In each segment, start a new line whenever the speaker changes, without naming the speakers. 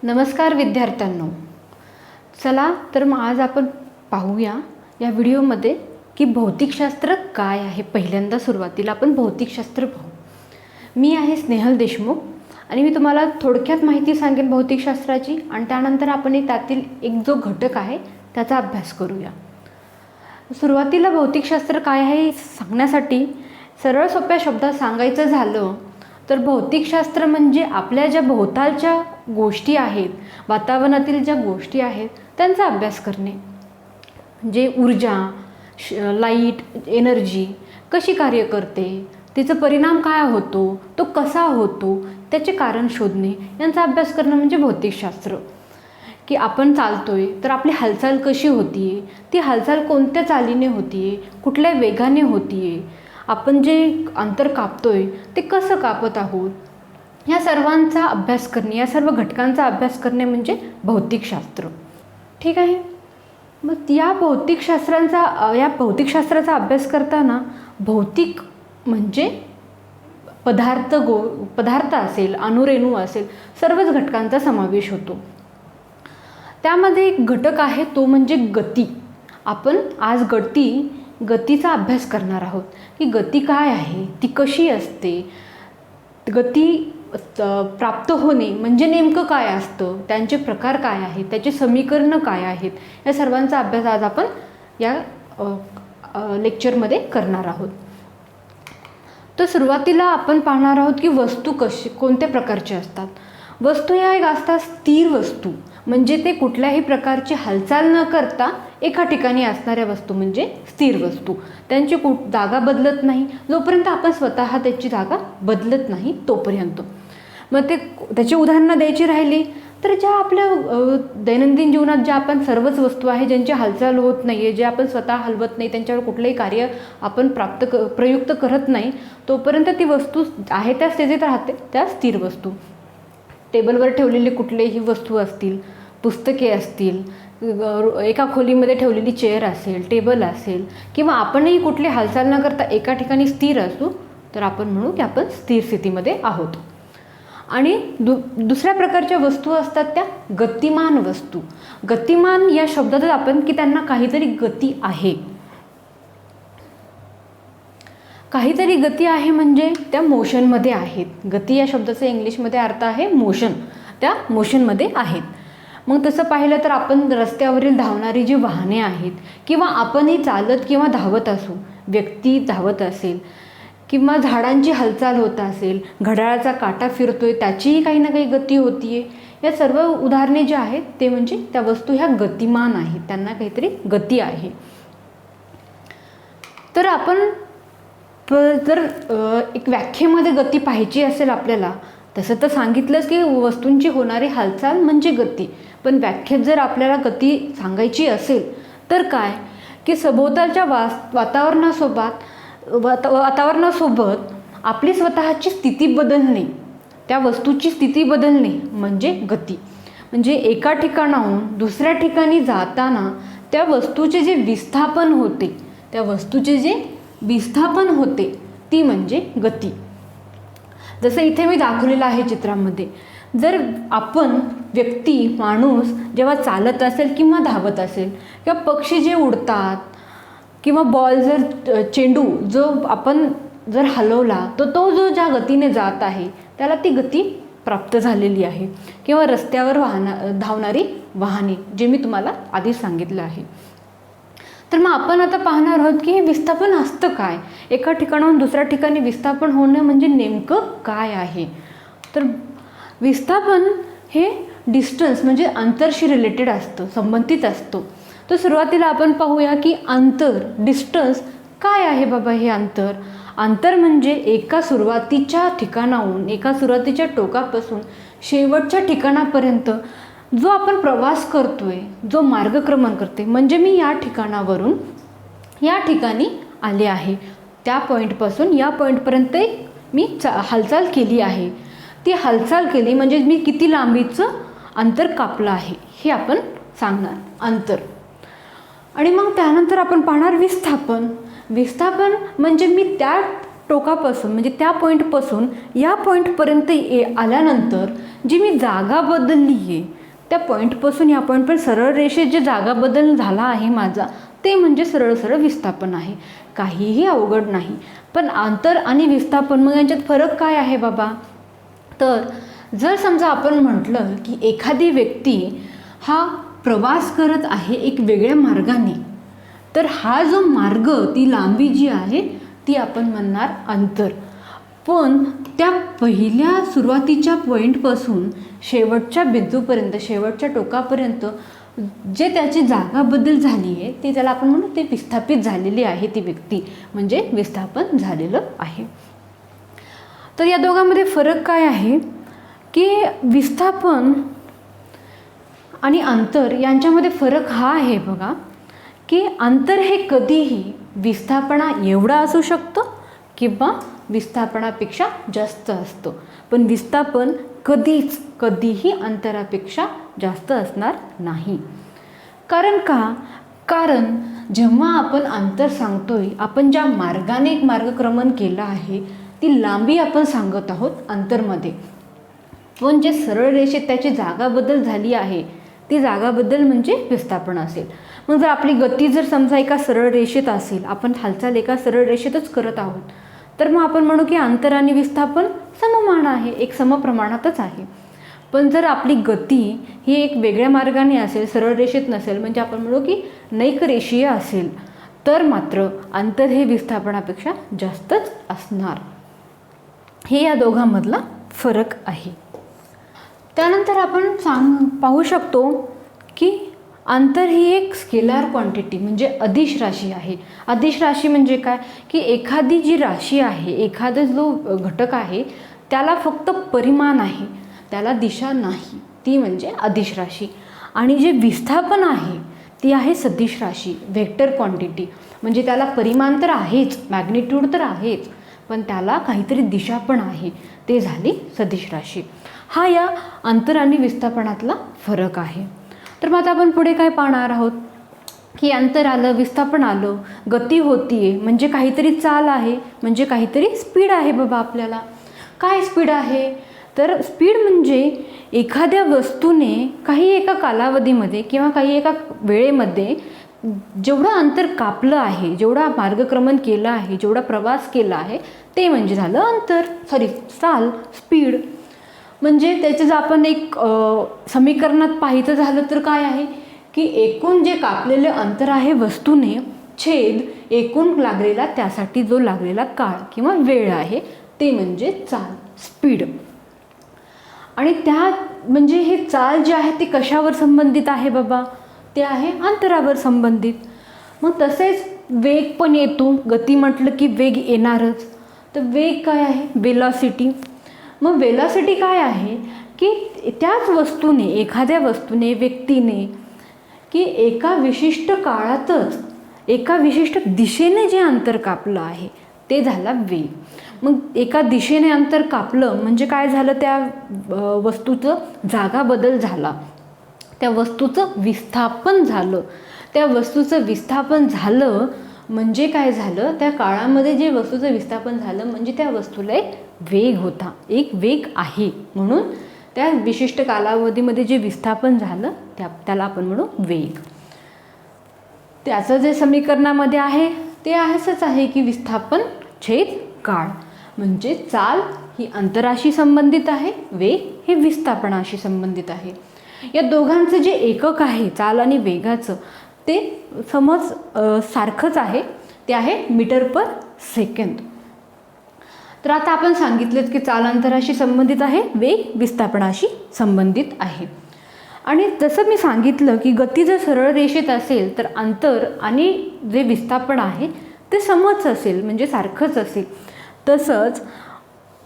नमस्कार विद्यार्थ्यांनो, चला तर मग आज आपण पाहूया या व्हिडिओमध्ये की भौतिकशास्त्र काय आहे. पहिल्यांदा सुरुवातीला आपण भौतिकशास्त्र पाहू. मी आहे स्नेहल देशमुख आणि मी तुम्हाला थोडक्यात माहिती सांगेन भौतिकशास्त्राची आणि त्यानंतर आपण त्यातील एक जो घटक आहे त्याचा अभ्यास करूया. सुरुवातीला भौतिकशास्त्र काय आहे हे सांगण्यासाठी सरळ सोप्या शब्दात सांगायचं झालं तर भौतिकशास्त्र म्हणजे आपल्या ज्या भोवतालच्या गोष्टी आहेत, वातावरणातील ज्या गोष्टी आहेत त्यांचा अभ्यास करणे. म्हणजे ऊर्जा, लाईट, एनर्जी कशी कार्य करते, तिचा परिणाम काय होतो, तो कसा होतो, त्याचे कारण शोधणे, यांचा अभ्यास करणं म्हणजे भौतिकशास्त्र. की आपण चालतोय तर आपली हालचाल कशी होतीये, ती हालचाल कोणत्या चालीने होतीये, कुठल्या वेगाने होतीये, आपण जे अंतर कापतोय ते कसं कापत आहोत, या सर्वांचा अभ्यास करणे, या सर्व घटकांचा अभ्यास करणे म्हणजे भौतिकशास्त्र. ठीक आहे. मग या भौतिकशास्त्राचा अभ्यास करताना भौतिक म्हणजे पदार्थ असेल, अणुरेणू असेल, सर्वच घटकांचा समावेश होतो. त्यामध्ये एक घटक आहे तो म्हणजे गती. आपण आज गतीचा अभ्यास करणार आहोत की गती काय आहे, ती कशी असते, गती प्राप्त होणे म्हणजे नेमकं काय असतं, त्यांचे प्रकार काय आहेत, त्याचे समीकरणं काय आहेत, या सर्वांचा अभ्यास आज आपण या लेक्चरमध्ये करणार आहोत. तर सुरुवातीला आपण पाहणार आहोत की वस्तू कोणत्या प्रकारच्या असतात. वस्तू या एक असतात स्थिर वस्तू, म्हणजे ते कुठल्याही प्रकारची हालचाल न करता एका ठिकाणी असणाऱ्या वस्तू म्हणजे स्थिर वस्तू. त्यांची जागा बदलत नाही जोपर्यंत आपण स्वतः त्याची जागा बदलत नाही तोपर्यंत. मग त्याची उदाहरणं द्यायची राहिली तर ज्या आपल्या दैनंदिन जीवनात ज्या आपण सर्वच वस्तू आहे ज्यांची हालचाल होत नाही आहे, जे आपण स्वतः हलवत नाही, त्यांच्यावर कुठलंही कार्य आपण प्रयुक्त करत नाही तोपर्यंत ती वस्तू आहे त्या स्थितीत राहते, त्या स्थिर वस्तू. टेबलवर ठेवलेली कुठलीही वस्तू असतील, पुस्तके असतील, एका खोलीमध्ये ठेवलेली चेअर असेल, टेबल असेल, किंवा आपणही कुठली हालचाल न करता एका ठिकाणी स्थिर असू तर आपण म्हणू की आपण स्थिर स्थितीमध्ये आहोत. आणि दुसऱ्या प्रकारच्या वस्तू असतात त्या गतिमान वस्तू. गतिमान या शब्दातच आपण की त्यांना काहीतरी गती आहे. काहीतरी गती आहे म्हणजे त्या मोशनमध्ये आहेत. गती या शब्दाचा इंग्लिशमध्ये अर्थ आहे मोशन, त्या मोशनमध्ये आहेत. मग तसं पाहिलं तर आपण रस्त्यावरील धावणारी जी वाहने आहेत किंवा आपणही चालत किंवा धावत असू, व्यक्ती धावत असेल किंवा झाडांची हालचाल होत असेल, घड्याळाचा काटा फिरतोय त्याचीही काही ना काही गती होतीये, या सर्व उदाहरणे जे आहेत ते म्हणजे त्या वस्तू ह्या गतिमान आहेत, त्यांना काहीतरी गती आहे. तर आपण जर एक व्याख्येमध्ये गती पाहायची असेल आपल्याला, तसं तर सांगितलंच की वस्तूंची होणारी हालचाल म्हणजे गती, पण व्याख्येत जर आपल्याला गती सांगायची असेल तर काय की सभोवतालच्या वातावरणासोबत आपली स्वतःची स्थिती बदलणे, त्या वस्तूची स्थिती बदलणे म्हणजे गती. म्हणजे एका ठिकाणाहून दुसऱ्या ठिकाणी जाताना त्या वस्तूचे जे विस्थापन होते ती म्हणजे गती. जसं इथे मी दाखवलेलं आहे चित्रामध्ये, जर आपण माणूस जेव्हा चालत असेल किंवा धावत असेल किंवा पक्षी जे उडतात किंवा बॉल चेंडू जो आपण जर हलवला तर तो जो ज्या गतीने जात आहे त्याला ती गती प्राप्त झालेली आहे. किंवा रस्त्यावर धावणारी वाहने जे मी तुम्हाला आधी सांगितलं आहे. तर मग आपण आता पाहणार आहोत की हे विस्थापन असतं काय, एका ठिकाणाहून दुसऱ्या ठिकाणी विस्थापन होणं म्हणजे नेमकं काय आहे. तर विस्थापन हे डिस्टन्स म्हणजे अंतरशी रिलेटेड असतं, संबंधित असतो. तर सुरुवातीला आपण पाहूया की अंतर, डिस्टन्स काय आहे बाबा. हे अंतर म्हणजे एका सुरुवातीच्या ठिकाणाहून, एका सुरुवातीच्या टोकापासून शेवटच्या ठिकाणापर्यंत जो आपण प्रवास करतोय, जो मार्गक्रमण करते, म्हणजे मी या ठिकाणावरून या ठिकाणी आले आहे, त्या पॉईंटपासून या पॉईंटपर्यंत मी हालचाल केली आहे. ती हालचाल केली म्हणजे मी किती लांबीचं अंतर कापलं आहे हे आपण सांगणार अंतर. आणि मग त्यानंतर आपण पाहणार विस्थापन. विस्थापन म्हणजे मी त्या टोकापासून म्हणजे त्या पॉईंटपासून या पॉईंटपर्यंत आल्यानंतर जी मी जागा बदलली आहे त्या पॉईंटपासून या पॉईंटपर्यंत सरळ रेषेत जे जागा बदल झाला आहे माझा ते म्हणजे सरळ सरळ विस्थापन आहे. काहीही अवघड नाही. पण अंतर आणि विस्थापन मग यांच्यात फरक काय आहे बाबा? तर जर समजा आपण म्हटलं की एखादी व्यक्ती हा प्रवास करत आहे एक वेगळ्या मार्गाने, तर हा जो मार्ग ती लांबी जी आहे ती आपण म्हणणार अंतर. पण त्या पहिल्या सुरुवातीच्या पॉईंटपासून शेवटच्या बिंदूपर्यंत शेवटच्या टोकापर्यंत जे त्याची जागा बदल झाली आहे ती त्याला आपण म्हणू ते विस्थापित झालेली आहे ती व्यक्ती, म्हणजे विस्थापन झालेलं आहे. तर या दोघांमध्ये फरक काय आहे की विस्थापन आणि अंतर यांच्यामध्ये फरक हा आहे बघा की अंतर हे कधीही विस्थापना एवढा असू शकतं किंवा विस्थापनापेक्षा जास्त असतं, पण विस्थापन कधीही अंतरापेक्षा जास्त असणार नाही. कारण का? कारण जेव्हा आपण अंतर सांगतोय, आपण ज्या मार्गाने एक मार्गक्रमण केलं आहे ती लांबी आपण सांगत आहोत अंतरमध्ये. पण जे सरळ रेषेत त्याची जागा बदल झाली आहे ती जागा बदल म्हणजे विस्थापन असेल. मग जर आपली गती जर समजा एका सरळ रेषेत असेल, आपण हालचाल एका सरळ रेषेतच करत आहोत, तर मग आपण म्हणू की अंतर आणि विस्थापन सममान आहे, एक समप्रमाणातच आहे. पण जर आपली गती ही एक वेगळ्या मार्गाने असेल, सरळ रेषेत नसेल, म्हणजे आपण म्हणू की नैक रेषीय असेल, तर मात्र अंतर हे विस्थापनापेक्षा जास्तच असणार. हे या दोघांमधला फरक आहे. त्यानंतर आपण पाहू शकतो की अंतर ही एक स्केलार क्वांटिटी म्हणजे अदिश राशी आहे. अदिश राशी म्हणजे काय की एखादी जी राशी आहे, एखादा जो घटक आहे त्याला फक्त परिमाण आहे, त्याला दिशा नाही, ती म्हणजे अदिश राशी. आणि जे विस्थापन आहे ती आहे सदिश राशी, व्हेक्टर क्वांटिटी, म्हणजे त्याला परिमाण तर आहेच, मॅग्निट्यूड तर आहेच, पण त्याला काहीतरी दिशा पण आहे, ते झाली सदिश राशी. हा या अंतर आणि विस्थापनातला फरक आहे. तर मग आता आपण पुढे काय पाहणार आहोत की अंतर आलं, विस्थापन आलं, गती होतीये म्हणजे काहीतरी चाल आहे, म्हणजे काहीतरी स्पीड आहे बाबा. आपल्याला काय स्पीड आहे? तर स्पीड म्हणजे एखाद्या वस्तूने काही एका कालावधीमध्ये किंवा काही एका वेळेमध्ये जेवढं अंतर कापलं आहे, जेवढा मार्गक्रमण केलं आहे, जेवढा प्रवास केला आहे ते म्हणजे झालं अंतर, चाल, स्पीड. म्हणजे त्याचं जर आपण एक समीकरणात पाहायचं झालं तर काय आहे की एकूण जे कापलेले अंतर आहे वस्तूने छेद एकूण लागलेला त्यासाठी जो लागलेला काळ किंवा वेळ आहे ते म्हणजे चाल, स्पीड. आणि त्या म्हणजे हे चाल जे आहे ते कशावर संबंधित आहे बाबा? ते आहे अंतरावर संबंधित. मग तसेच वेग पण येतो, गती म्हटलं की वेग येणारच. तर वेग काय आहे? वेलॉसिटी. मग वेलॉसिटी काय आहे की त्याच वस्तूने, एखाद्या वस्तूने, व्यक्तीने की एका विशिष्ट काळातच एका विशिष्ट दिशेने जे अंतर कापलं आहे ते झाला वेग. मग एका दिशेने अंतर कापलं म्हणजे काय झालं? त्या वस्तूचं जागा बदल झाला, त्या वस्तूचं विस्थापन झालं. त्या वस्तूचं विस्थापन झालं म्हणजे काय झालं? त्या काळामध्ये जे वस्तूचं विस्थापन झालं म्हणजे त्या वस्तूला एक वेग होता, एक वेग आहे, म्हणून त्या विशिष्ट कालावधीमध्ये जे विस्थापन झालं त्याला आपण म्हणू वेग. त्याचं जे समीकरणामध्ये आहे ते असंच आहे की विस्थापन छेद काळ, म्हणजे चाल ही अंतराशी संबंधित आहे, वेग हे विस्थापनाशी संबंधित आहे. या दोघांचं जे एकक आहे चाल आणि वेगाचं ते सारखंच आहे, ते आहे मीटर पर सेकंद. तर आता आपण सांगितलेत की चाल अंतराशी संबंधित आहे, वेग विस्थापनाशी संबंधित आहे. आणि जसं मी सांगितलं की गती जर सरळ रेषेत असेल तर अंतर आणि जे विस्थापन आहे ते समच असेल, म्हणजे सारखंच असेल. तसंच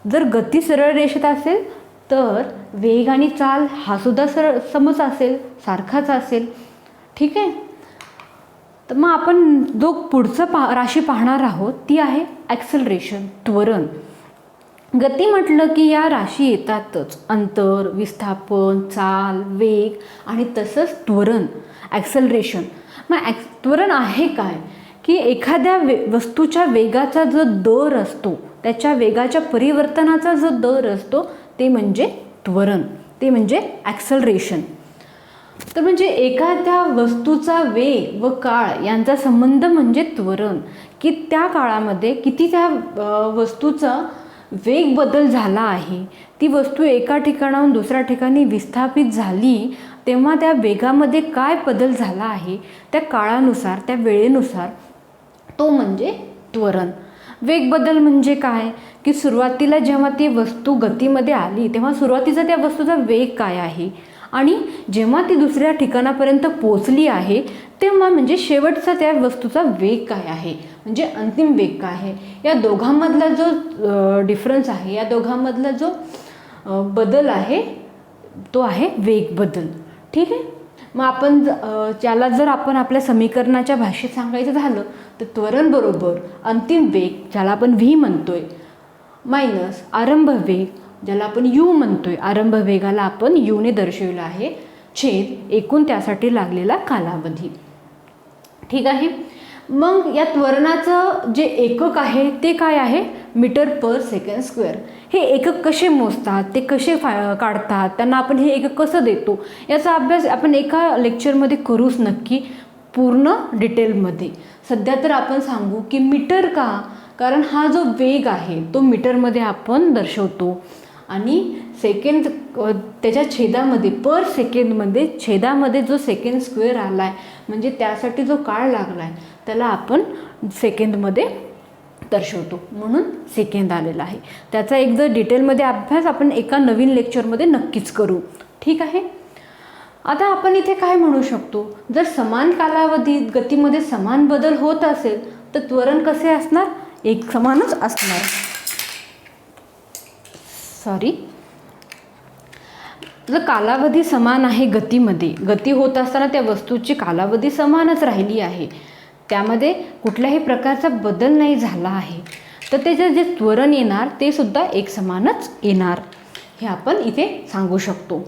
जर गती सरळ रेषेत असेल तर वेग आणि चाल हा सुद्धा समच असेल, सारखाच असेल. ठीक आहे. तर मग आपण जो पुढचं राशी पाहणार आहोत ती आहे ॲक्सेलरेशन, त्वरण. गती म्हटलं की या राशी येतातच, अंतर, विस्थापन, चाल, वेग आणि तसंच त्वरण, ॲक्सेलरेशन. मग त्वरण आहे काय की एखाद्या वस्तूच्या वेगाचा जो दर असतो त्याच्या वेगाच्या परिवर्तनाचा जो दर असतो ते म्हणजे त्वरण, ते म्हणजे ॲक्सलरेशन. तर म्हणजे एखाद्या वस्तूचा वेग व काळ यांचा संबंध म्हणजे त्वरण, की त्या काळामध्ये किती त्या वस्तूचा वेग बदल झाला आहे. ती वस्तू एका ठिकाणाहून दुसऱ्या ठिकाणी विस्थापित झाली तेव्हा त्या वेगामध्ये काय बदल झाला आहे त्या काळानुसार, त्या वेळेनुसार, तो म्हणजे त्वरण. वेग बदल म्हणजे काय, की सुरुवातीला जेव्हा ती वस्तू गतीमध्ये आली तेव्हा सुरुवातीचा त्या वस्तूचा वेग काय आहे आणि जेव्हा ती दुसऱ्या ठिकाणापर्यंत पोचली आहे तेव्हा म्हणजे शेवटचा त्या वस्तूचा वेग काय आहे, म्हणजे अंतिम वेग काय आहे. या दोघांमधला जो डिफरन्स आहे, या दोघांमधला जो बदल आहे तो आहे वेग बदल. ठीक आहे. मग आपण त्याला जर आपण आपल्या समीकरणाच्या भाषेत सांगायचं झालं तर त्वरण बरोबर अंतिम वेग, ज्याला आपण व्ही म्हणतोय, मायनस आरंभ वेग, ज्याला आपण यू म्हणतोय, आरंभ वेगाला आपण यूने दर्शवलं आहे, छेद एकूण त्यासाठी लागलेला कालावधी. ठीक आहे. मग या त्वरणाचं जे एकक आहे ते काय आहे, मीटर पर सेकंड स्क्वेअर. हे एकक कसे मोजतात, ते कसे काढतात, त्यांना आपण हे एकक कसं देतो, याचा अभ्यास आपण एका लेक्चरमध्ये करूच नक्की, पूर्ण डिटेलमध्ये. सध्या तर आपण सांगू की मीटर का, कारण हा जो वेग आहे तो मीटरमध्ये आपण दर्शवतो आणि सेकंड त्याच्या छेदामध्ये, पर सेकंडमध्ये छेदामध्ये जो सेकंड स्क्वेअर आला आहे म्हणजे त्यासाठी जो काळ लागला आहे त्याला आपण सेकंदमध्ये दर्शवतो, म्हणून सेकंद आलेला आहे. त्याचा एक जर डिटेलमध्ये अभ्यास आपण एका नवीन लेक्चरमध्ये नक्कीच करू. ठीक आहे. आता आपण इथे काय म्हणू शकतो, जर समान कालावधीत गतीमध्ये समान बदल होत असेल तर त्वरण कसे असणार, एक समानच असणार. जर कालावधी समान आहे गतीमध्ये, गती होत असताना त्या वस्तूची कालावधी समानच राहिली आहे, त्यामध्ये कुठल्याही प्रकारचा बदल नाही झाला आहे, तर त्याचे जे त्वरण येणार ते सुद्धा एक समानच येणार, हे आपण इथे सांगू शकतो.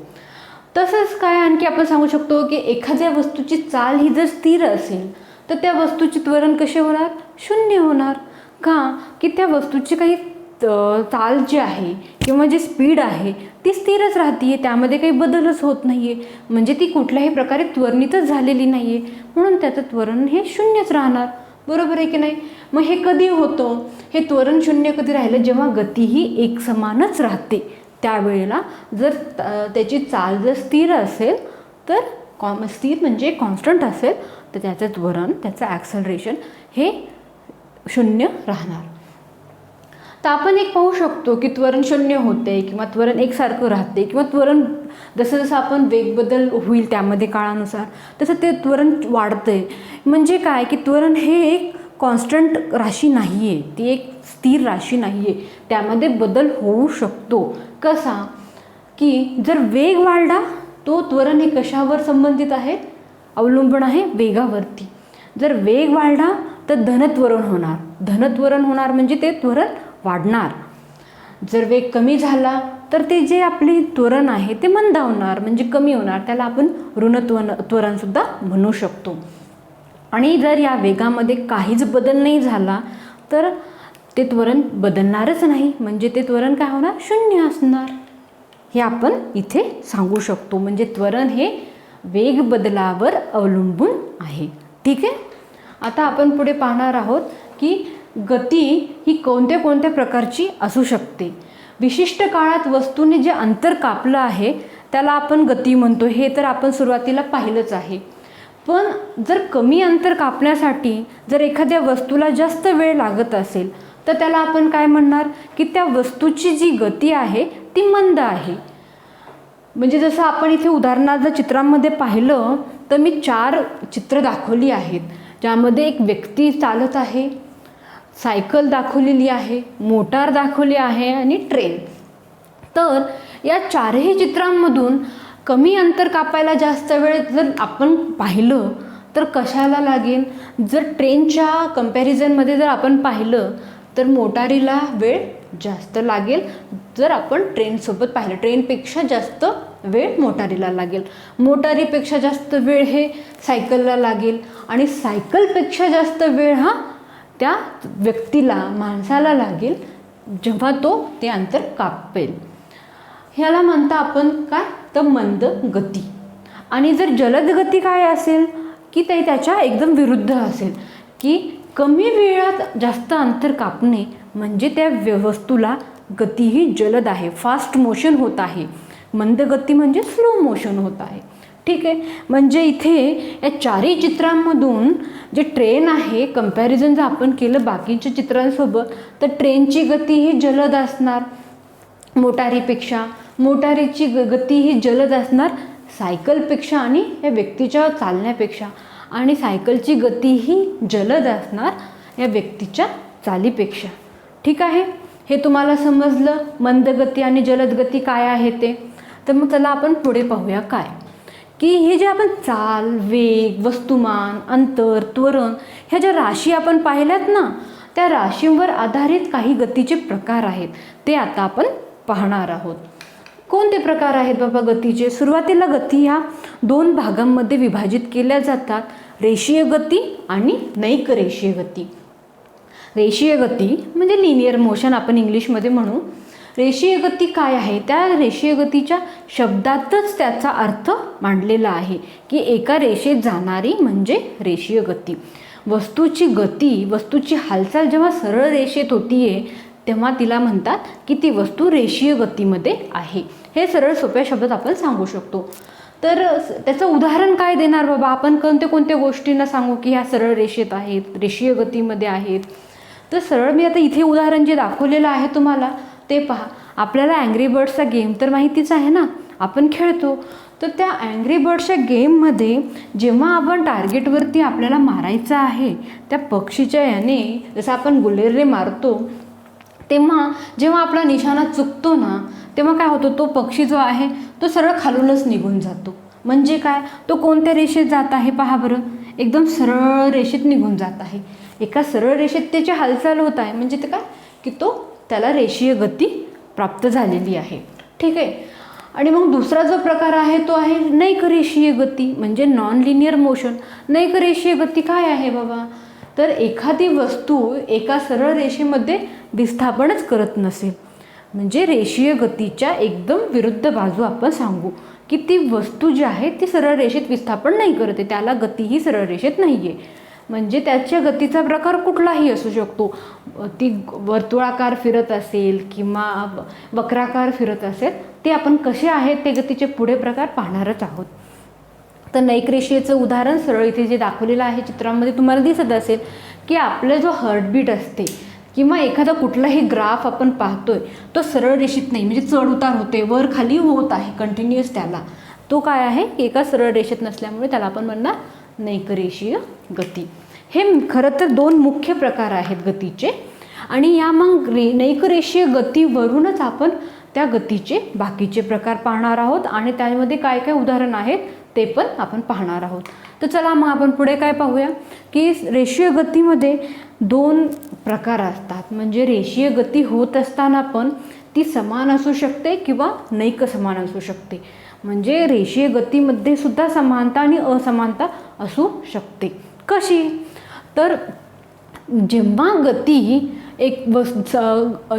तसंच काय आणखी आपण सांगू शकतो की एखाद्या वस्तूची चाल ही जर स्थिर असेल तर त्या वस्तूचे त्वरण कसे होणार, शून्य होणार. का, की त्या वस्तूची काही चाल जी आहे किंवा जी स्पीड आहे ती स्थिरच राहते, त्यामध्ये काही बदलच होत नाही आहे, म्हणजे ती कुठल्याही प्रकारे त्वरणितच झालेली नाही आहे, म्हणून त्याचं त्वरण हे शून्यच राहणार. बरोबर आहे की नाही. मग हे कधी होतं, हे त्वरण शून्य कधी राहिलं, जेव्हा गती ही एकसमानच राहते, त्यावेळेला जर त्याची चाल जर स्थिर असेल तर स्थिर म्हणजे कॉन्स्टंट असेल तर त्याचं त्वरण, त्याचं ॲक्सलरेशन हे शून्य राहणार. तर आपण एक पाहू शकतो की त्वरण शून्य होते किंवा त्वरण एकसारखं राहते किंवा त्वरण जसं जसं आपण वेग बदल होईल त्यामध्ये काळानुसार तसं ते त्वरण वाढते. म्हणजे काय, की त्वरण हे एक कॉन्स्टंट राशी नाही आहे, ती एक स्थिर राशी नाही आहे, त्यामध्ये बदल होऊ शकतो. कसा, की जर वेग वाढला तो त्वरण हे कशावर संबंधित आहे, अवलंबून आहे वेगावरती. जर वेग वाढला तर धनत्वरण होणार, धनत्वरण होणार म्हणजे ते त्वरण वाढणार. जर वेग कमी झाला तर ते जे आपले त्वरण आहे ते मंदावणार म्हणजे कमी होणार, त्याला आपण त्वरणसुद्धा म्हणू शकतो. आणि जर या वेगामध्ये काहीच बदल नाही झाला तर ते त्वरण बदलणारच नाही, म्हणजे ते त्वरण काय होणार, शून्य असणार, हे आपण इथे सांगू शकतो. म्हणजे त्वरण हे वेग बदलावर अवलंबून आहे. ठीक आहे. आता आपण पुढे पाहणार आहोत की गती ही कोणत्या कोणत्या प्रकारची असू शकते. विशिष्ट काळात वस्तूने जे अंतर कापलं आहे त्याला आपण गती म्हणतो, हे तर आपण सुरुवातीला पाहिलंच आहे. पण जर कमी अंतर कापण्यासाठी जर एखाद्या वस्तूला जास्त वेळ लागत असेल तर त्याला आपण काय म्हणणार, की त्या वस्तूची जी गती आहे ती मंद आहे. म्हणजे जसं आपण इथे उदाहरणार्थ जर चित्रांमध्ये पाहिलं तर मी 4 चित्र दाखवली आहेत, ज्यामध्ये एक व्यक्ती चालत आहे, सायकल दाखवलेली आहे, मोटार दाखवली आहे आणि ट्रेन. तर या 4ही चित्रांमधून कमी अंतर कापायला जास्त वेळ जर आपण पाहिलं तर कशाला लागेल, जर ट्रेनच्या कंपॅरिझनमध्ये जर आपण पाहिलं तर मोटारीला वेळ जास्त लागेल. जर आपण ट्रेनसोबत पाहिलं, ट्रेनपेक्षा जास्त वेळ मोटारीला लागेल, मोटारीपेक्षा जास्त वेळ हे सायकलला लागेल आणि सायकलपेक्षा जास्त वेळ हा त्या व्यक्तीला, माणसाला लागेल जेव्हा तो ते अंतर कापेल. ह्याला म्हणता आपण काय, तर मंद गती. आणि जर जलद गती काय असेल की ते त्याच्या एकदम विरुद्ध असेल, की कमी वेळात जास्त अंतर कापणे म्हणजे त्या वस्तूला गती ही जलद आहे, फास्ट मोशन होत आहे. मंद गती म्हणजे स्लो मोशन होत आहे. ठीक आहे. म्हणजे इथे या चारही चित्रांमधून जे ट्रेन आहे, कंपॅरिझन जर आपण केलं बाकीच्या चित्रांसोबत, तर ट्रेनची गती ही जलद असणार मोटारीपेक्षा, मोटारीची गती ही जलद असणार सायकलपेक्षा आणि या व्यक्तीच्या चालण्यापेक्षा, आणि सायकलची गती ही जलद असणार या व्यक्तीच्या चालीपेक्षा. ठीक आहे. हे तुम्हाला समजलं मंद गती आणि जलद गती काय आहे ते. तर मग चला आपण पुढे पाहूया काय, की हे जे आपण चाल, वेग, वस्तुमान, अंतर, त्वरण ह्या ज्या राशी आपण पाहिल्यात ना, त्या राशींवर आधारित काही गतीचे प्रकार आहेत, ते आता आपण पाहणार आहोत. कोणते प्रकार आहेत बाबा गतीचे? सुरुवातीला गती ह्या दोन भागांमध्ये विभाजित केल्या जातात, रेषीय गती आणि नैक रेषीय गती. रेषीय गती म्हणजे लिनियर मोशन आपण इंग्लिशमध्ये म्हणू. रेषीय गती काय आहे? त्या रेषीय गतीच्या शब्दातच त्याचा अर्थ मांडलेला आहे, की एका रेषेत जाणारी म्हणजे रेषीय गती. वस्तूची गती, वस्तूची हालचाल जेव्हा सरळ रेषेत होतीये तेव्हा तिला म्हणतात की ती वस्तू रेषीय गतीमध्ये आहे. हे सरळ सोप्या शब्दात आपण सांगू शकतो. तर त्याचं उदाहरण काय देणार बाबा? आपण कोणत्या गोष्टींना सांगू की ह्या सरळ रेषेत आहेत, रेषीय गतीमध्ये आहेत? तर सरळ मी आता इथे उदाहरण जे दाखवलेलं आहे तुम्हाला ते पहा. आपल्याला अँग्री बर्ड्सचा गेम तर माहितीच आहे ना, आपण खेळतो. तर त्या अँग्री बर्ड्सच्या गेममध्ये जेव्हा आपण टार्गेटवरती आपल्याला मारायचं आहे, त्या पक्षीच्या याने जसं आपण गुल्लेरे मारतो, तेव्हा जेव्हा आपला निशाणा चुकतो ना, तेव्हा काय होतं, तो पक्षी जो आहे तो सरळ खालूनच निघून जातो. म्हणजे काय, तो कोणत्या रेषेत जात आहे पहा बरं, एकदम सरळ रेषेत निघून जात आहे. एका सरळ रेषेत त्याची हालचाल होत आहे, म्हणजे ते काय की त्याला रेषीय गती प्राप्त झालेली आहे. ठीक आहे. आणि मग दुसरा जो प्रकार आहे तो आहे नैक रेषीय गती, म्हणजे नॉन लिनियर मोशन. नैक रेषीय गती काय आहे बाबा? तर एखादी वस्तू एका सरळ रेषेमध्ये विस्थापनच करत नसेल, म्हणजे रेषीय गतीच्या एकदम विरुद्ध बाजू आपण सांगू की ती वस्तू जी आहे ती सरळ रेषेत विस्थापन नाही करते, त्याला गती ही सरळ रेषेत नाही आहे. म्हणजे त्याच्या गतीचा प्रकार कुठलाही असू शकतो. ती वर्तुळाकार फिरत असेल किंवा वक्राकार फिरत असेल, ते आपण कसे आहेत ते गतीचे पुढे प्रकार पाहणारच आहोत. तर नैक रेषीयचं उदाहरण सरळ इथे जे दाखवलेलं आहे चित्रामध्ये तुम्हाला दिसत असेल, की आपला जो हार्टबीट असते किंवा एखादा कुठलाही ग्राफ आपण पाहतोय तो सरळ रेषेत नाही, म्हणजे चढ उतार होते, वर खाली होत आहे कंटिन्युअस, त्याला तो काय आहे, एका सरळ रेषेत नसल्यामुळे त्याला आपण म्हणणार नैक रेषीय गती. हे खरं तर दोन मुख्य प्रकार आहेत गतीचे. आणि या मग नैक रेषीय गतीवरूनच आपण त्या गतीचे बाकीचे प्रकार पाहणार आहोत आणि त्यामध्ये काय काय उदाहरण आहेत ते पण आपण पाहणार आहोत. तर चला मग आपण पुढे काय पाहूया, की रेषीय गतीमध्ये दोन प्रकार असतात. म्हणजे रेषीय गती होत असताना पण ती समान असू शकते किंवा नैक समान असू शकते. म्हणजे रेषीय गतीमध्ये सुद्धा समानता आणि असमानता असू शकते. कशी? तर जेव्हा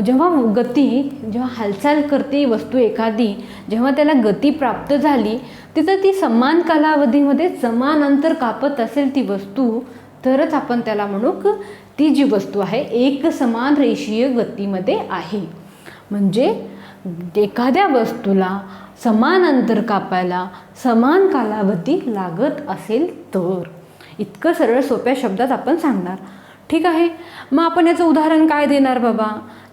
जेव्हा हालचाल करते वस्तू एखादी, जेव्हा त्याला गती प्राप्त झाली, तिथं ती समान कालावधीमध्ये समान अंतर कापत असेल ती वस्तू, तरच आपण त्याला म्हणू की ती जी वस्तू आहे एक समान रेषीय गतीमध्ये आहे. म्हणजे एखाद्या वस्तूला समान अंतर कापायला समान कालावधी लागत असेल तर, इतकं सरळ सोप्या शब्दात आपण सांगणार. ठीक आहे. मग आपण याचं उदाहरण काय देणार बाबा,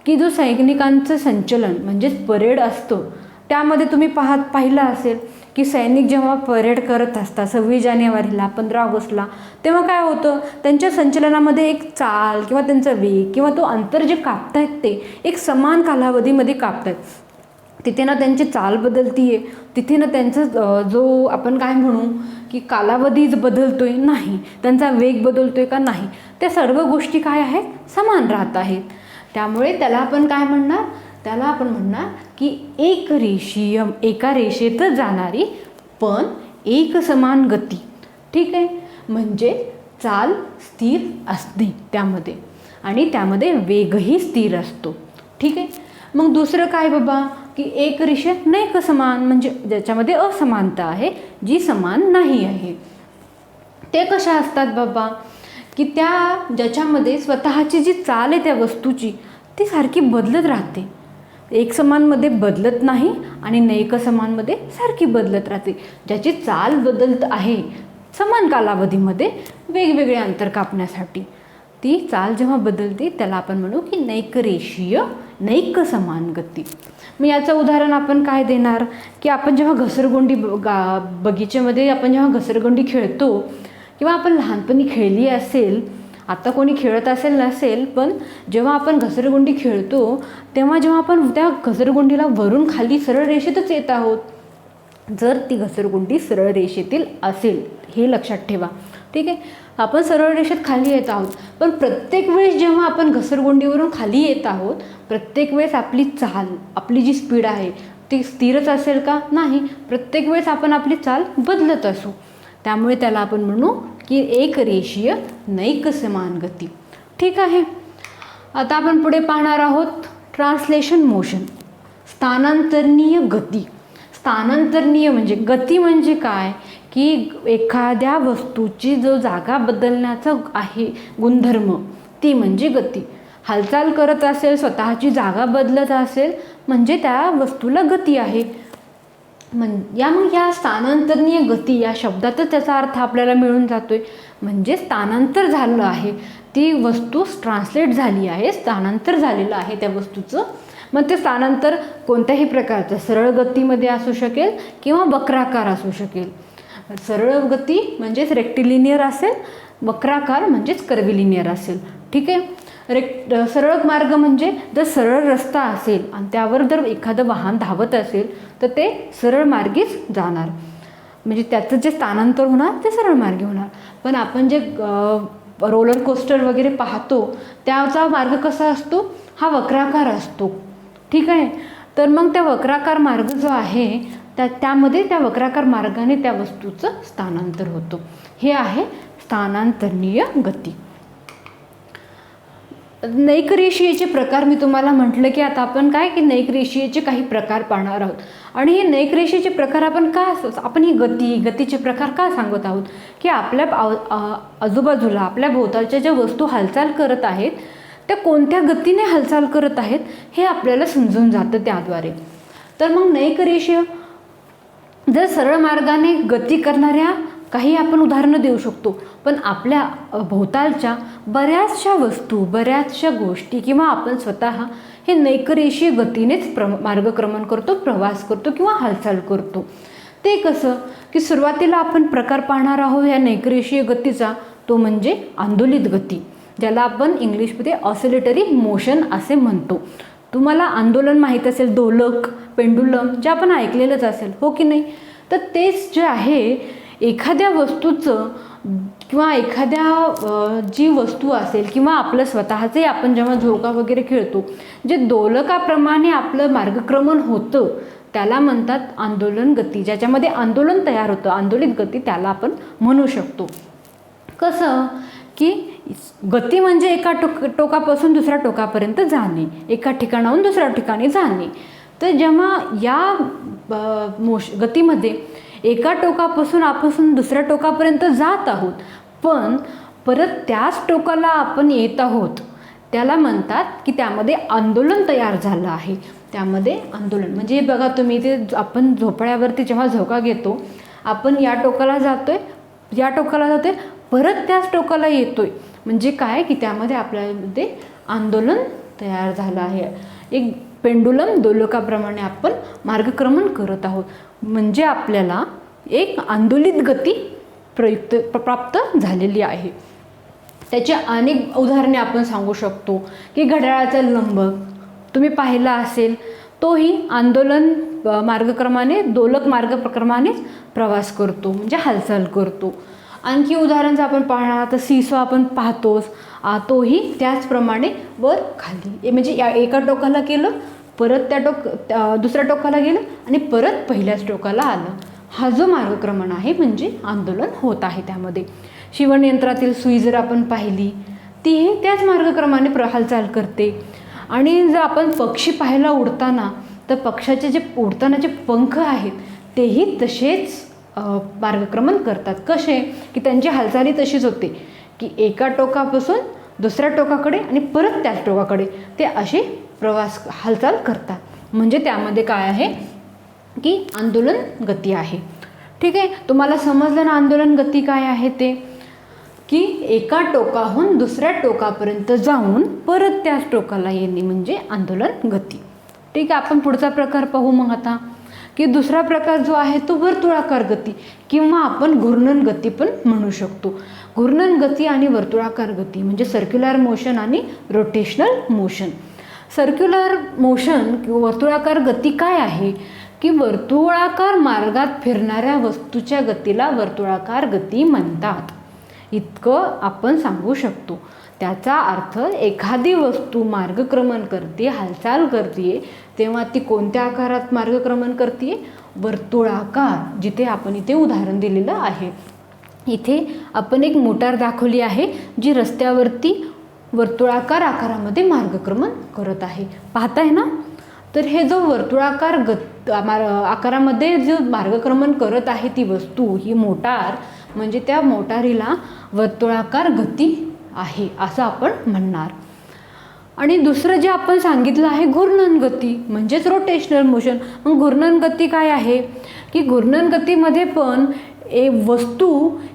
की जो सैनिकांचं संचलन म्हणजेच परेड असतं, त्यामध्ये तुम्ही पाहिलं असेल की सैनिक जेव्हा परेड करत असतात 26 जानेवारीला 15 ऑगस्टला, तेव्हा काय होतं, त्यांच्या संचलनामध्ये एक चाल किंवा त्यांचा वेग किंवा तो अंतर जे कापतायत ते एक समान कालावधीमध्ये कापतायत. तिथे ना त्यांची चाल बदलतीये, तिथे ना त्यांचा जो आपण काय म्हणू की कालावधीच बदलतोय नाही, त्यांचा वेग बदलतोय का नाही, त्या सर्व गोष्टी काय आहेत, समान राहत आहेत. त्यामुळे त्याला आपण काय म्हणणार, त्याला आपण म्हणणार की एक रेषीय, एका रेषेतच जाणारी पण एक समान गती. ठीक आहे. म्हणजे चाल स्थिर असते त्यामध्ये आणि त्यामध्ये वेगही स्थिर असतो. ठीक आहे. मग दुसरं काय बाबा, की एक रेषा नैक समान, म्हणजे ज्याच्यामध्ये असमानता आहे, जी समान नाही आहे. ते कशा असतात बाबा, की त्या ज्याच्यामध्ये स्वतःची जी चाल आहे त्या वस्तूची ती सारखी बदलत राहते. एक समानमध्ये बदलत नाही आणि नैक समानमध्ये सारखी बदलत राहते. ज्याची चाल बदलत आहे समान कालावधीमध्ये वेगवेगळे अंतर कापण्यासाठी, ती चाल जेव्हा बदलते त्याला आपण म्हणू की नैक रेषीय नैक समान गती. मग याचं उदाहरण आपण काय देणार, की आपण जेव्हा घसरगुंडी बगीचेमध्ये आपण जेव्हा घसरगुंडी खेळतो किंवा आपण लहानपणी खेळली असेल, आता कोणी खेळत असेल नसेल, पण जेव्हा आपण घसरगुंडी खेळतो तेव्हा जेव्हा आपण त्या घसरगुंडीला वरून खाली सरळ रेषेतच येत आहोत, जर ती घसरगुंडी सरळ रेषेतील असेल हे लक्षात ठेवा. ठीक आहे, आपण सरळ रेषेत खाली येत आहोत, पण प्रत्येक वेळेस जेव्हा आपण घसरगुंडीवरून खाली येत आहोत प्रत्येक वेळेस आपली चाल, आपली जी स्पीड आहे ती स्थिरच असेल का? नाही, प्रत्येक वेळेस आपण आपली चाल बदलत असू. त्यामुळे त्याला आपण म्हणू की एक रेषीय नैक समान गती. ठीक आहे. आता आपण पुढे पाहणार आहोत ट्रान्सलेशन मोशन, स्थानांतरणीय गती. स्थानांतरणीय म्हणजे गती म्हणजे काय, की एखाद्या वस्तूची जो जागा बदलण्याचा आहे गुणधर्म ती म्हणजे गती. हालचाल करत असेल, स्वतःची जागा बदलत असेल म्हणजे त्या वस्तूला गती आहे. मग या स्थानांतरणीय गती या शब्दातच त्याचा अर्थ आपल्याला मिळून जातोय. म्हणजे स्थानांतर झालं आहे, ती वस्तू ट्रान्सलेट झाली आहे, स्थानांतर झालेलं आहे त्या वस्तूचं. मग ते स्थानांतर कोणत्याही प्रकारचं, सरळ गतीमध्ये असू शकेल किंवा वक्राकार असू शकेल. सरळ गती म्हणजेच रेक्टिलिनियर असेल, वक्राकार म्हणजेच कर्विलिनियर असेल. ठीक आहे. सरळ मार्ग म्हणजे जर सरळ रस्ता असेल आणि त्यावर जर एखादं वाहन धावत असेल तर ते सरळ मार्गीच जाणार, म्हणजे त्याचं जे स्थानांतर होणार ते सरळ मार्गी होणार. पण आपण जे रोलर कोस्टर वगैरे पाहतो त्याचा मार्ग कसा असतो, हा वक्राकार असतो. ठीक आहे. तर मग त्या वक्राकार मार्ग जो आहे त्यामध्ये त्या वक्राकार मार्गाने त्या वस्तूचं स्थानांतर होतं. हे आहे स्थानांतरणीय गती. नैक रेषीयचे प्रकार मी तुम्हाला म्हटलं की आता आपण काय की नैक रेषीयचे काही प्रकार पाहणार आहोत. आणि हे नैक रेषेचे प्रकार आपण ही गतीचे प्रकार का सांगत आहोत, की आपल्या आजूबाजूला आपल्या भोवतालच्या ज्या वस्तू हालचाल करत आहेत त्या कोणत्या गतीने हालचाल करत आहेत हे आपल्याला समजून जातं त्याद्वारे. तर मग नैक रेषीय जर सरळ मार्गाने गती करणाऱ्या काही आपण उदाहरणं देऊ शकतो, पण आपल्या भोवतालच्या बऱ्याचशा वस्तू, बऱ्याचशा गोष्टी किंवा आपण स्वतः हे नैक रेषीय गतीनेच मार्गक्रमण करतो, प्रवास करतो किंवा हालचाल करतो. ते कसं, की सुरुवातीला आपण प्रकार पाहणार आहोत या नैक रेषीय गतीचा, तो म्हणजे आंदोलित गती, ज्याला आपण इंग्लिशमध्ये ऑसिलेटरी मोशन असे म्हणतो. तुम्हाला आंदोलन माहीत असेल, दोलक, पेंडुलम, जे आपण ऐकलेलंच असेल, हो की नाही. तर तेच जे आहे एखाद्या वस्तूचं किंवा एखाद्या जी वस्तू असेल किंवा आपलं स्वतःचे आपण जेव्हा झोका वगैरे खेळतो, जे दोलकाप्रमाणे आपलं मार्गक्रमण होतं त्याला म्हणतात आंदोलन गती. ज्याच्यामध्ये आंदोलन तयार होतं, आंदोलित गती त्याला आपण म्हणू शकतो. कसं, की गती म्हणजे एका टोकापासून दुसऱ्या टोकापर्यंत जाणे, एका ठिकाणाहून दुसऱ्या ठिकाणी जाणे. तर जेव्हा या गतीमध्ये एका टोकापासून आपण दुसऱ्या टोकापर्यंत जात आहोत, पण परत त्याच टोकाला आपण येत आहोत, त्याला म्हणतात की त्यामध्ये आंदोलन तयार झालं आहे. त्यामध्ये आंदोलन म्हणजे बघा तुम्ही, ते आपण झोपाळ्यावरती जेव्हा झोका घेतो, आपण या टोकाला जातोय, या टोकाला जातोय, परत त्याच टोकाला येतोय, म्हणजे काय की त्यामध्ये आपल्यामध्ये आंदोलन तयार झालं आहे. एक पेंडुलम दोलकाप्रमाणे आपण मार्गक्रमण करत आहोत, म्हणजे आपल्याला एक आंदोलित गती प्राप्त झालेली आहे. त्याची अनेक उदाहरणे आपण सांगू शकतो, की घड्याळाचा लंब तुम्ही पाहिला असेल, तोही आंदोलन मार्गक्रमाने, दोलक मार्गक्रमानेच प्रवास करतो, म्हणजे हालचाल करतो. आणखी उदाहरण जर आपण पाहणार तर सीसॉ आपण पाहतोच, तोही त्याचप्रमाणे वर खाली, म्हणजे या एका टोकाला केलं, परत दुसऱ्या टोकाला गेलं आणि परत पहिल्याच टोकाला आलं. हा जो मार्गक्रमण आहे म्हणजे आंदोलन होत आहे त्यामध्ये. शिवणयंत्रातील सुई जर आपण पाहिली, तीही त्याच मार्गक्रमाने हालचाल करते. आणि जर आपण पक्षी पाहायला उडताना, तर पक्षाचे जे उडताना जे पंख आहेत तेही तसेच मार्गक्रमण करतात. कसे की त्यांची हालचाली तशीच होते की एका टोकापासून दुसऱ्या टोकाकडे आणि परत त्याच टोकाकडे ते असे हालचाल करतात. म्हणजे त्यामध्ये काय आहे की आंदोलन गती आहे. ठीक आहे, तुम्हाला समजलं ना आंदोलन गती काय आहे ते, की एका टोकाहून दुसऱ्या टोकापर्यंत जाऊन परत त्याच टोकाला येणे म्हणजे आंदोलन गती. ठीक आहे, आपण पुढचा प्रकार पाहू मग आता, की दुसरा प्रकार जो आहे तो वर्तुळाकार गती किंवा आपण घूर्णन गती पण म्हणू शकतो. घूर्णन गती आणि वर्तुळाकार गती म्हणजे सर्क्युलर मोशन आणि रोटेशनल मोशन. सर्क्युलर मोशन किंवा वर्तुळाकार गती काय आहे की वर्तुळाकार मार्गात फिरणाऱ्या वस्तूच्या गतीला वर्तुळाकार गती म्हणतात, इतकं आपण सांगू शकतो. त्याचा अर्थ एखादी वस्तू मार्गक्रमण करते, हालचाल करते, तेव्हा ती कोणत्या आकारात मार्गक्रमण करते, वर्तुळाकार. जिथे आपण इथे उदाहरण दिलेलं आहे, इथे आपण एक मोटार दाखवली आहे जी रस्त्यावरती वर्तुळाकार आकारामध्ये मार्गक्रमण करत आहे, पाहताय ना. तर हे जो वर्तुळाकार आकारामध्ये जो मार्गक्रमण करत आहे ती वस्तू, ही मोटार, म्हणजे त्या मोटारीला वर्तुळाकार गती आहे असं आपण म्हणणार. आणि दुसरं जे आपण सांगितलं आहे घूर्णन गती म्हणजेच रोटेशनल मोशन. मग घूर्णन गती काय आहे की घूर्णन गतीमध्ये पण वस्तू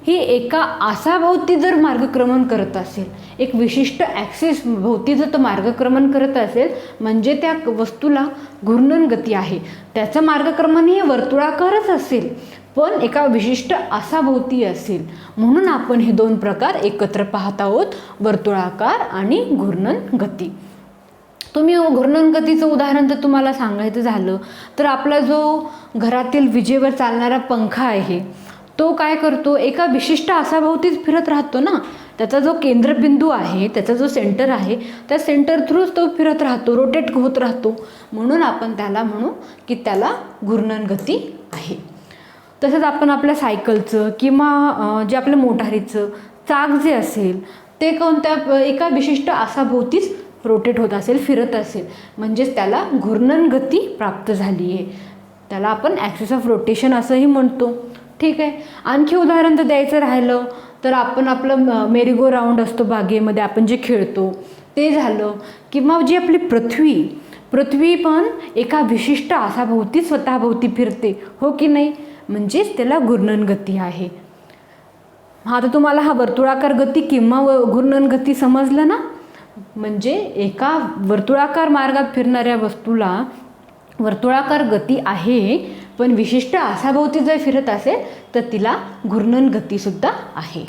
ही एका आसाभोवती जर मार्गक्रमण करत असेल, एक विशिष्ट ॲक्सिस भोवती जर तो मार्गक्रमण करत असेल म्हणजे त्या वस्तूला घूर्णन गती आहे. त्याचं मार्गक्रमण हे वर्तुळाकारच असेल पण एका विशिष्ट आसाभोवती असेल. म्हणून आपण हे दोन प्रकार एकत्र पाहत आहोत, वर्तुळाकार आणि घूर्णन गती. तुम्ही घूर्णन गतीचं उदाहरण जर तुम्हाला सांगायचं झालं तर आपला जो घरातील विजेवर चालणारा पंखा आहे तो काय करतो, एका विशिष्ट आसाभोवतीच फिरत राहतो ना. त्याचा जो केंद्रबिंदू आहे, त्याचा जो सेंटर आहे, त्या सेंटर थ्रूच तो फिरत राहतो, रोटेट होत राहतो. म्हणून आपण त्याला म्हणू की त्याला घूर्णन गती आहे. तसंच आपण आपल्या सायकलचं किंवा जे आपल्या मोटारीचं चाक जे असेल ते कोणत्या एका विशिष्ट आसाभोवतीच रोटेट होत असेल, फिरत असेल, म्हणजेच त्याला घूर्णन गती प्राप्त झाली आहे. त्याला आपण ॲक्सिस ऑफ रोटेशन असंही म्हणतो. ठीक आहे, आणखी उदाहरण जर द्यायचं राहिलं तर आपण आपलं मेरीगो राऊंड असतो बागेमध्ये आपण जे खेळतो ते झालं, किंवा जी आपली पृथ्वी पण एका विशिष्ट आसाभोवती स्वतःभोवती फिरते, हो की नाही, म्हणजेच त्याला घूर्णन गती आहे. आता तुम्हाला हा वर्तुळाकार गती किंवा घूर्णन गती समजलं ना. म्हणजे एका वर्तुळाकार मार्गात फिरणाऱ्या वस्तूला वर्तुळाकार गती आहे पण विशिष्ट आसाभोवती जर फिरत असेल तर तिला घूर्णन गतीसुद्धा आहे.